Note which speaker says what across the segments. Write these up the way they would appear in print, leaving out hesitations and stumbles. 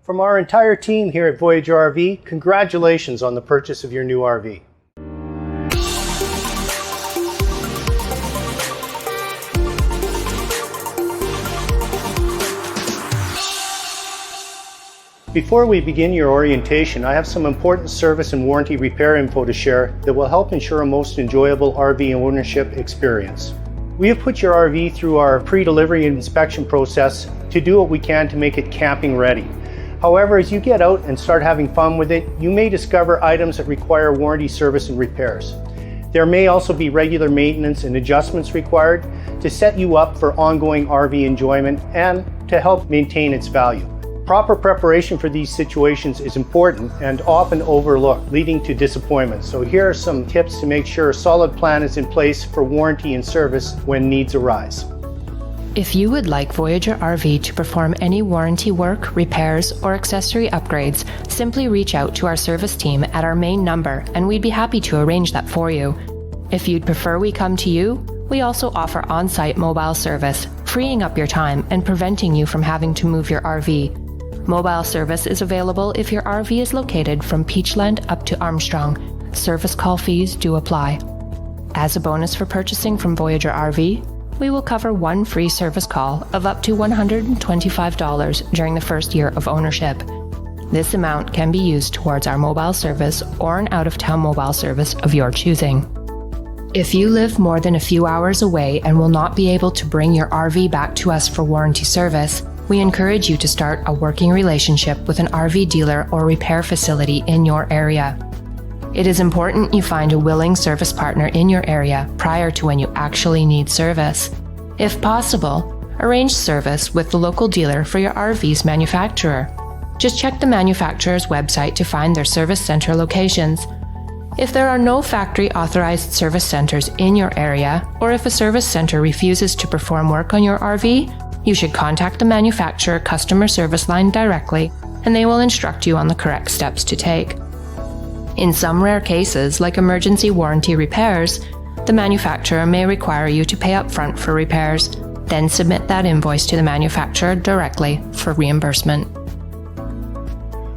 Speaker 1: From our entire team here at Voyager RV, congratulations on the purchase of your new RV. Before we begin your orientation, I have some important service and warranty repair info to share that will help ensure a most enjoyable RV ownership experience. We have put your RV through our pre-delivery inspection process to do what we can to make it camping ready. However, as you get out and start having fun with it, you may discover items that require warranty service and repairs. There may also be regular maintenance and adjustments required to set you up for ongoing RV enjoyment and to help maintain its value. Proper preparation for these situations is important and often overlooked, leading to disappointment. So here are some tips to make sure a solid plan is in place for warranty and service when needs arise.
Speaker 2: If you would like Voyager RV to perform any warranty work, repairs, or accessory upgrades, simply reach out to our service team at our main number and we'd be happy to arrange that for you. If you'd prefer we come to you, we also offer on-site mobile service, freeing up your time and preventing you from having to move your RV. Mobile service is available if your RV is located from Peachland up to Armstrong. Service call fees do apply. As a bonus for purchasing from Voyager RV, we will cover one free service call of up to $125 during the first year of ownership. This amount can be used towards our mobile service or an out-of-town mobile service of your choosing. If you live more than a few hours away and will not be able to bring your RV back to us for warranty service, we encourage you to start a working relationship with an RV dealer or repair facility in your area. It is important you find a willing service partner in your area prior to when you actually need service. If possible, arrange service with the local dealer for your RV's manufacturer. Just check the manufacturer's website to find their service center locations. If there are no factory authorized service centers in your area, or if a service center refuses to perform work on your RV, you should contact the manufacturer customer service line directly, and they will instruct you on the correct steps to take. In some rare cases, like emergency warranty repairs, the manufacturer may require you to pay upfront for repairs, then submit that invoice to the manufacturer directly for reimbursement.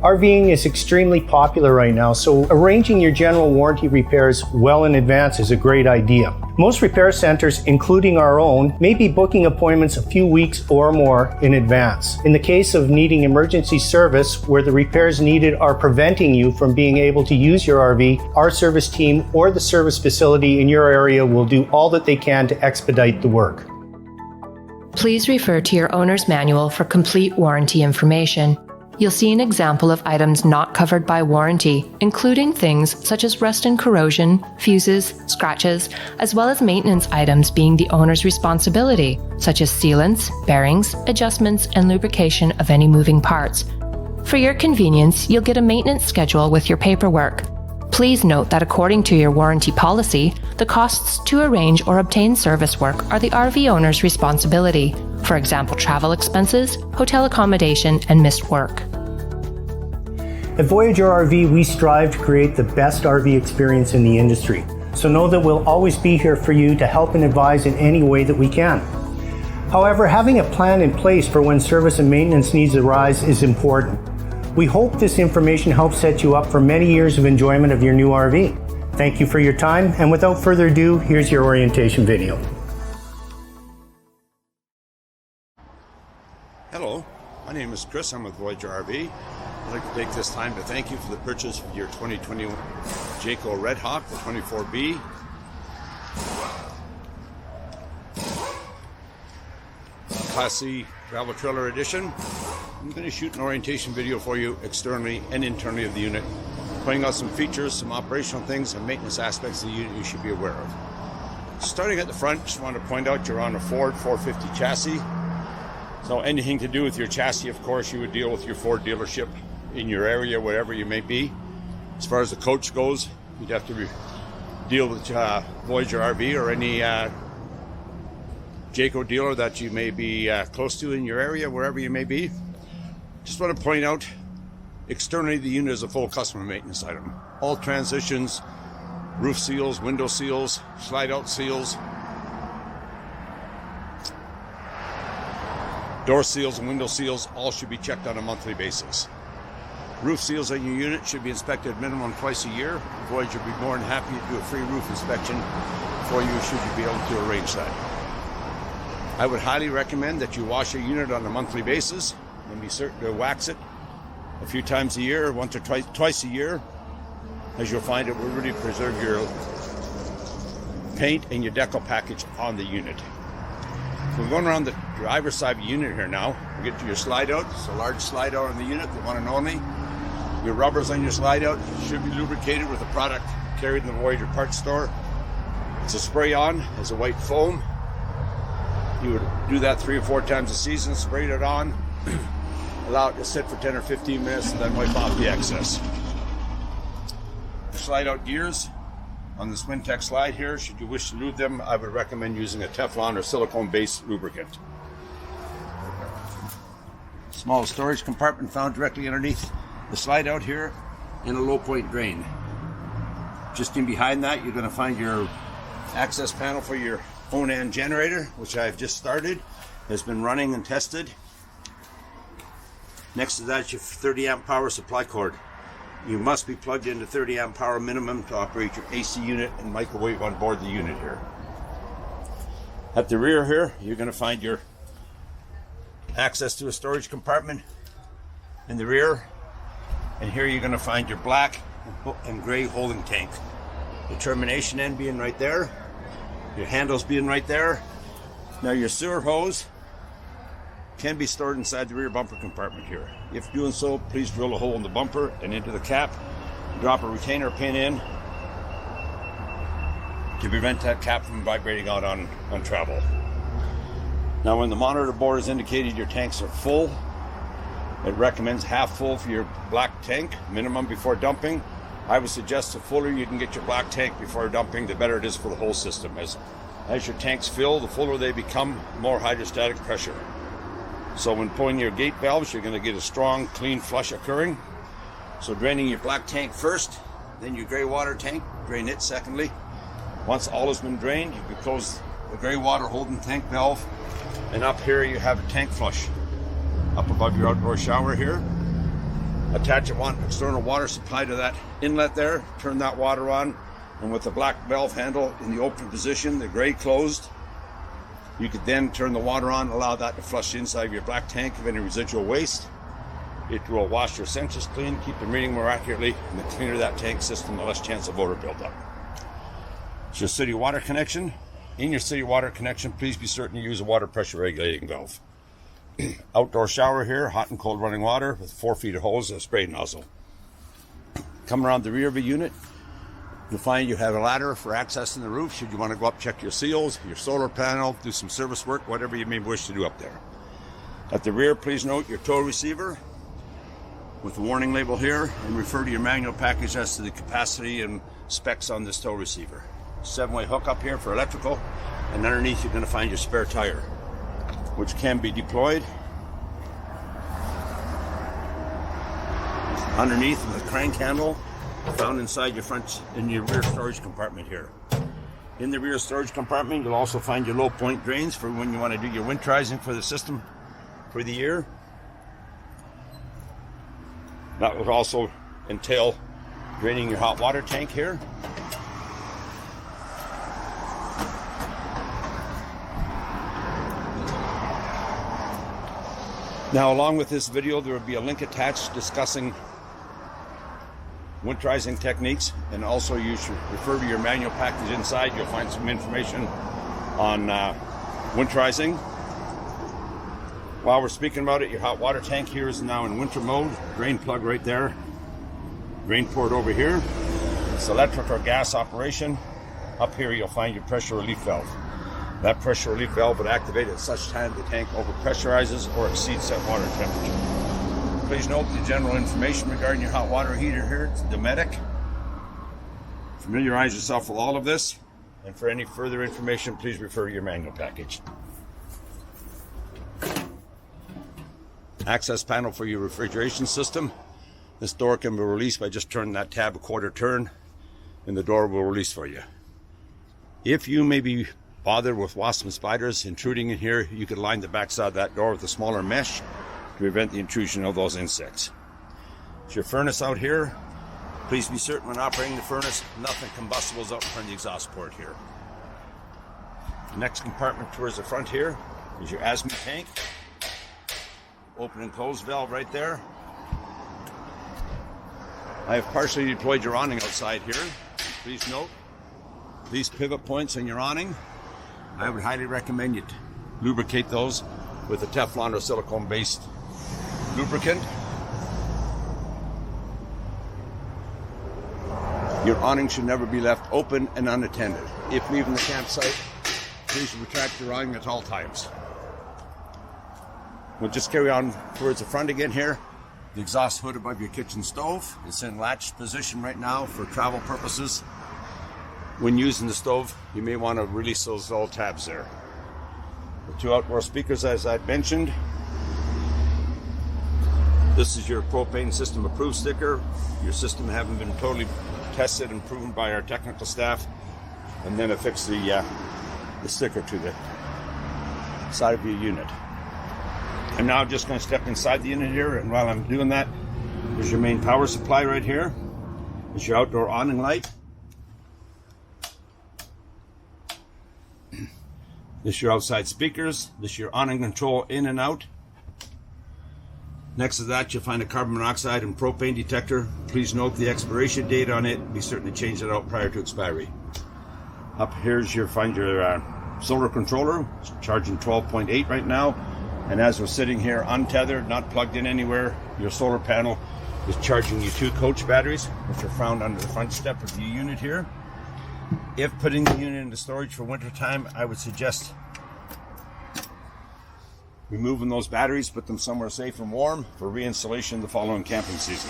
Speaker 1: RVing is extremely popular right now, so arranging your general warranty repairs well in advance is a great idea. Most repair centers, including our own, may be booking appointments a few weeks or more in advance. In the case of needing emergency service where the repairs needed are preventing you from being able to use your RV, our service team or the service facility in your area will do all that they can to expedite the work.
Speaker 2: Please refer to your owner's manual for complete warranty information. You'll see an example of items not covered by warranty, including things such as rust and corrosion, fuses, scratches, as well as maintenance items being the owner's responsibility, such as sealants, bearings, adjustments, and lubrication of any moving parts. For your convenience, you'll get a maintenance schedule with your paperwork. Please note that according to your warranty policy, the costs to arrange or obtain service work are the RV owner's responsibility. For example, travel expenses, hotel accommodation, and missed work.
Speaker 1: At Voyager RV, we strive to create the best RV experience in the industry. So know that we'll always be here for you to help and advise in any way that we can. However, having a plan in place for when service and maintenance needs arise is important. We hope this information helps set you up for many years of enjoyment of your new RV. Thank you for your time, and without further ado, here's your orientation video.
Speaker 3: Hello, my name is Chris. I'm with Voyager RV. I'd like to take this time to thank you for the purchase of your 2021 Jayco Redhawk, the 24B. Class C Travel Trailer Edition. I'm going to shoot an orientation video for you externally and internally of the unit, pointing out some features, some operational things, and maintenance aspects of the unit you should be aware of. Starting at the front, just want to point out you're on a Ford 450 chassis. So anything to do with your chassis, of course, you would deal with your Ford dealership in your area, wherever you may be. As far as the coach goes, you'd have to deal with Voyager RV or any Jayco dealer that you may be close to in your area, wherever you may be. Just want to point out, externally, the unit is a full customer maintenance item. All transitions, roof seals, window seals, slide-out seals. Door seals and window seals all should be checked on a monthly basis. Roof seals on your unit should be inspected minimum twice a year. Voyager would be more than happy to do a free roof inspection for you should you be able to arrange that. I would highly recommend that you wash your unit on a monthly basis and be certain to wax it a few times a year, once or twice a year, as you'll find it will really preserve your paint and your decal package on the unit. So we're going around the driver's side of the unit here now. We get to your slide out. It's a large slide out on the unit, the one and only. Your rubbers on your slide out should be lubricated with a product carried in the Voyager parts store. It's a spray on, has a white foam. You would do that 3 or 4 times a season, spray it on, allow it to sit for 10 or 15 minutes, and then wipe off the excess. Slide out gears on the Swintech slide here. Should you wish to lube them, I would recommend using a Teflon or silicone-based lubricant. Small storage compartment found directly underneath the slide out here, and a low point drain. Just in behind that, you're going to find your access panel for your Onan generator, which I've just started, has been running and tested. Next to that, your 30 amp power supply cord. You must be plugged into 30 amp power minimum to operate your AC unit and microwave on board the unit here. At the rear here, you're going to find your access to a storage compartment in the rear. And here you're going to find your black and gray holding tank. The termination end being right there. Your handles being right there. Now your sewer hose can be stored inside the rear bumper compartment here. If doing so, please drill a hole in the bumper and into the cap. Drop a retainer pin in to prevent that cap from vibrating out on travel. Now when the monitor board is indicated your tanks are full, it recommends half full for your black tank, minimum before dumping. I would suggest the fuller you can get your black tank before dumping, the better it is for the whole system. As your tanks fill, the fuller they become, more hydrostatic pressure. So when pulling your gate valves, you're going to get a strong, clean flush occurring. So draining your black tank first, then your gray water tank, drain it secondly. Once all has been drained, you can close the gray water holding tank valve, and up here you have a tank flush. Up above your outdoor shower here. Attach a external water supply to that inlet there, turn that water on, and with the black valve handle in the open position, the gray closed, you could then turn the water on, allow that to flush inside of your black tank of any residual waste. It will wash your sensors clean, keep them reading more accurately, and the cleaner that tank system, the less chance of odor buildup. It's your city water connection. In your city water connection, please be certain to use a water pressure regulating valve. Outdoor shower here, hot and cold running water with 4 feet of hose and a spray nozzle. Come around the rear of the unit, you'll find you have a ladder for accessing the roof should you want to go up, check your seals, your solar panel, do some service work, whatever you may wish to do up there. At the rear, please note your tow receiver with the warning label here, and refer to your manual package as to the capacity and specs on this tow receiver. 7-way hook up here for electrical, and underneath you're going to find your spare tire, which can be deployed underneath with a crank handle found inside your rear storage compartment here. In the rear storage compartment, you'll also find your low point drains for when you want to do your winterizing for the system for the year. That would also entail draining your hot water tank here. Now, along with this video, there will be a link attached discussing winterizing techniques, and also you should refer to your manual package inside. You'll find some information on winterizing. While we're speaking about it, your hot water tank here is now in winter mode. Drain plug right there. Drain port over here. It's electric or gas operation. Up here you'll find your pressure relief valve. That pressure relief valve would activate at such time the tank overpressurizes or exceeds set water temperature. Please note the general information regarding your hot water heater here. It's Dometic. Familiarize yourself with all of this, and for any further information, please refer to your manual package. Access panel for your refrigeration system. This door can be released by just turning that tab a quarter turn, and the door will release for you. If you may be bothered with wasps and spiders intruding in here, you could line the backside of that door with a smaller mesh to prevent the intrusion of those insects. It's your furnace out here. Please be certain when operating the furnace, nothing combustible is out in front of the exhaust port here. The next compartment towards the front here is your asthma tank. Open and close valve right there. I have partially deployed your awning outside here. Please note, these pivot points on your awning, I would highly recommend you lubricate those with a Teflon or silicone-based lubricant. Your awning should never be left open and unattended. If leaving the campsite, please retract your awning at all times. We'll just carry on towards the front again here. The exhaust hood above your kitchen stove is in latched position right now for travel purposes. When using the stove, you may want to release those old tabs there. The two outdoor speakers, as I mentioned. This is your propane system approved sticker. Your system having been totally tested and proven by our technical staff, and then affix the sticker to the side of your unit. I'm now just going to step inside the unit here, and while I'm doing that, there's your main power supply right here. There's your outdoor awning light. This is your outside speakers. This is your awning control in and out. Next to that, you'll find a carbon monoxide and propane detector. Please note the expiration date on it. Be certain to change it out prior to expiry. Up here you'll find your solar controller. It's charging 12.8 right now. And as we're sitting here untethered, not plugged in anywhere, your solar panel is charging you 2 coach batteries, which are found under the front step of the unit here. If putting the unit into storage for winter time, I would suggest removing those batteries, put them somewhere safe and warm for reinstallation the following camping season.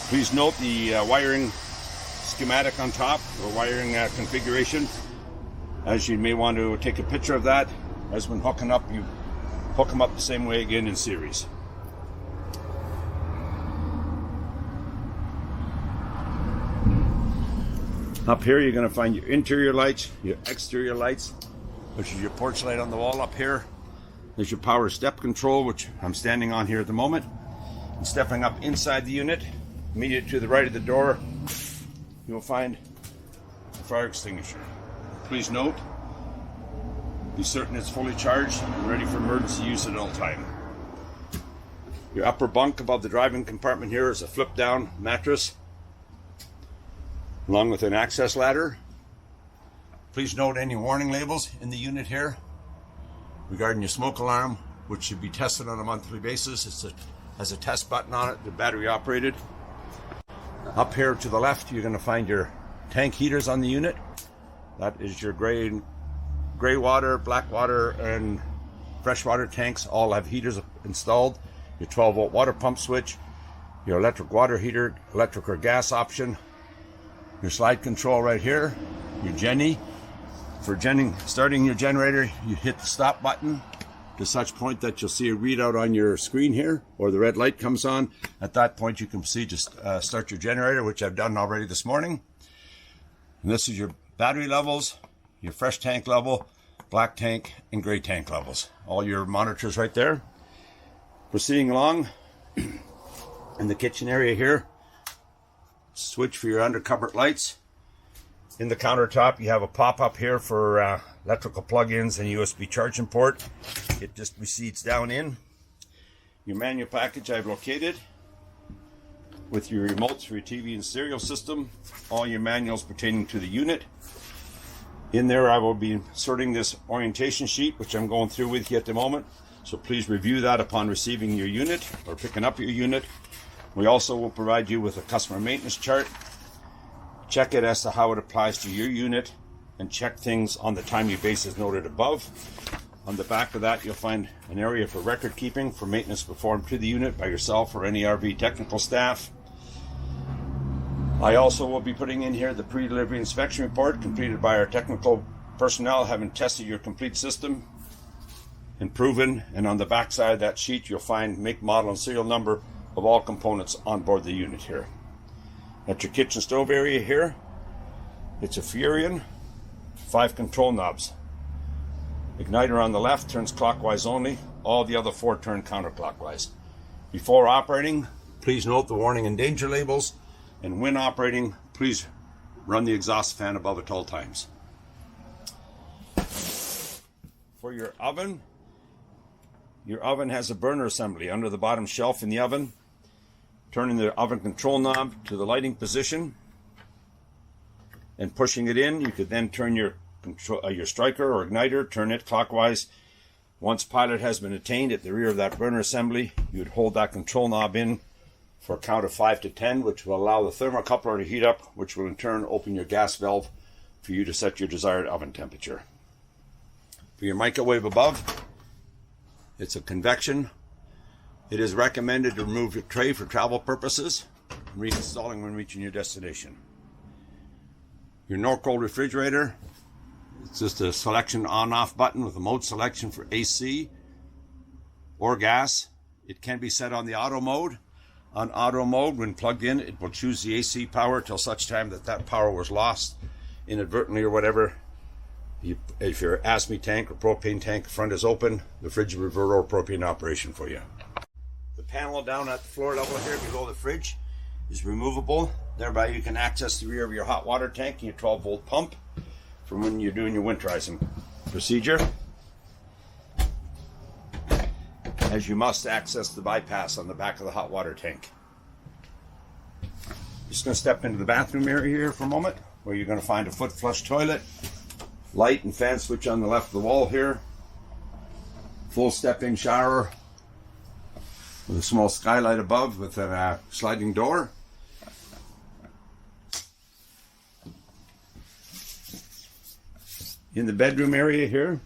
Speaker 3: Please note the wiring schematic on top, or wiring configuration, as you may want to take a picture of that. As when hooking up, you hook them up the same way again in series. Up here you're going to find your interior lights, your exterior lights, which is your porch light on the wall up here. There's your power step control, which I'm standing on here at the moment. And stepping up inside the unit, immediate to the right of the door, you'll find a fire extinguisher. Please note, be certain it's fully charged and ready for emergency use at all time. Your upper bunk above the driving compartment here is a flip down mattress, along with an access ladder. Please note any warning labels in the unit here regarding your smoke alarm, which should be tested on a monthly basis. Has a test button on it, the battery operated. Up here to the left, you're going to find your tank heaters on the unit. That is your gray water, black water, and freshwater tanks all have heaters installed. Your 12-volt water pump switch, your electric water heater, electric or gas option, your slide control right here, your Jenny. For starting your generator, you hit the stop button to such point that you'll see a readout on your screen here, or the red light comes on. At that point, you can proceed to start your generator, which I've done already this morning. And this is your battery levels, your fresh tank level, black tank, and gray tank levels. All your monitors right there. Proceeding along, in the kitchen area here, switch for your under cupboard lights. In the countertop, you have a pop-up here for electrical plug-ins and USB charging port. It just recedes down in. Your manual package I've located with your remotes for your TV and stereo system. All your manuals pertaining to the unit. In there, I will be inserting this orientation sheet, which I'm going through with you at the moment. So please review that upon receiving your unit or picking up your unit. We also will provide you with a customer maintenance chart. Check it as to how it applies to your unit, and check things on the timely basis noted above. On the back of that, you'll find an area for record keeping for maintenance performed to the unit by yourself or any RV technical staff. I also will be putting in here the pre-delivery inspection report completed by our technical personnel having tested your complete system and proven. And on the back side of that sheet, you'll find make, model, and serial number of all components on board the unit here. At your kitchen stove area here, it's a Furion 5 control knobs. Igniter on the left turns clockwise only. All the other 4 turn counterclockwise. Before operating, please note the warning and danger labels. And when operating, please run the exhaust fan above at all times. For your oven has a burner assembly under the bottom shelf in the oven. Turning the oven control knob to the lighting position and pushing it in, you could then turn your striker or igniter, turn it clockwise. Once pilot has been attained at the rear of that burner assembly, you'd hold that control knob in for a count of 5 to 10, which will allow the thermocoupler to heat up, which will in turn open your gas valve for you to set your desired oven temperature. For your microwave above, it's a convection. It is recommended to remove your tray for travel purposes and reinstalling when reaching your destination. Your Norcold refrigerator, it's just a selection on-off button with a mode selection for AC or gas. It can be set on the auto mode. On auto mode, when plugged in, it will choose the AC power till such time that power was lost inadvertently or whatever. If your ASME tank or propane tank front is open, the fridge will revert over propane operation for you. The panel down at the floor level here below the fridge is removable. Thereby you can access the rear of your hot water tank and your 12-volt pump from when you're doing your winterizing procedure. As you must access the bypass on the back of the hot water tank. Just going to step into the bathroom area here for a moment, where you're going to find a foot flush toilet, light and fan switch on the left of the wall here, full step-in shower with a small skylight above with a sliding door. In the bedroom area here,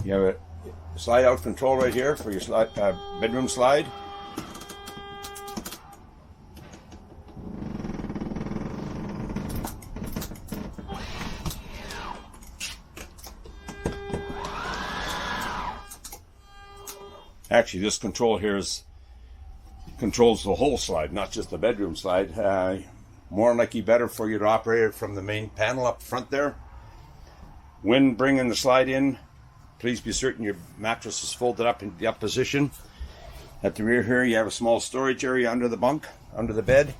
Speaker 3: you have a slide out control right here for your bedroom slide. Actually, this control here controls the whole slide, not just the bedroom slide. More likely better for you to operate it from the main panel up front there. When bringing the slide in, please be certain your mattress is folded up in the up position. At the rear here, you have a small storage area under the bunk, under the bed.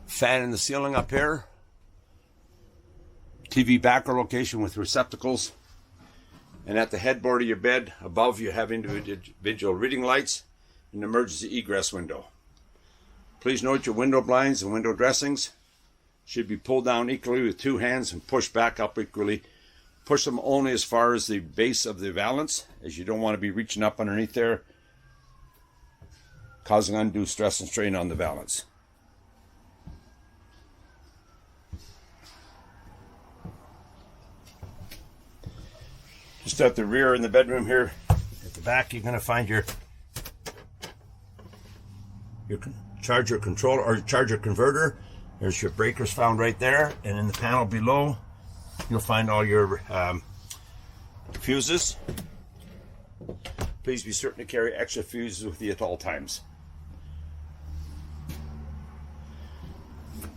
Speaker 3: Fan in the ceiling up here. TV backer location with receptacles. And at the headboard of your bed, above you have individual reading lights and emergency egress window. Please note your window blinds and window dressings should be pulled down equally with 2 hands and pushed back up equally. Push them only as far as the base of the valance, as you don't want to be reaching up underneath there, causing undue stress and strain on the valance. Just at the rear in the bedroom here, at the back, you're going to find your charger controller or charger converter. There's your breakers found right there, and in the panel below, you'll find all your fuses. Please be certain to carry extra fuses with you at all times.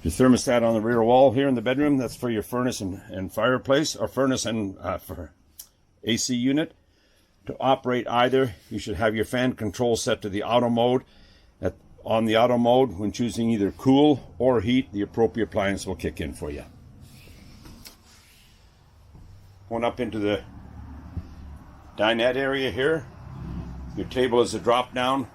Speaker 3: Your thermostat on the rear wall here in the bedroom, that's for your furnace and fireplace, or furnace and for AC unit. To operate either, you should have your fan control set to the auto mode. On the auto mode, when choosing either cool or heat, the appropriate appliance will kick in for you. Going up into the dinette area here, your table is a drop down.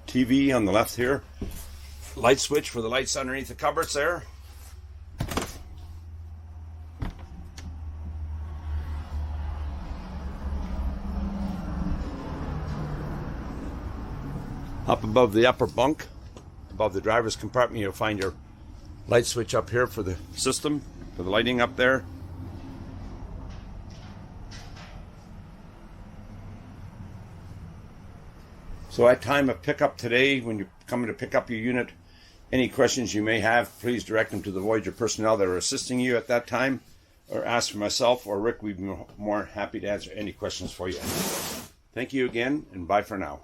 Speaker 3: TV on the left here. Light switch for the lights underneath the cupboards there. Up above the upper bunk, above the driver's compartment, you'll find your light switch up here for the system, for the lighting up there. So at time of pickup today, when you're coming to pick up your unit, Any questions you may have, please direct them to the Voyager personnel that are assisting you at that time, or ask for myself or Rick. We'd be more happy to answer any questions for you. Thank you again, and bye for now.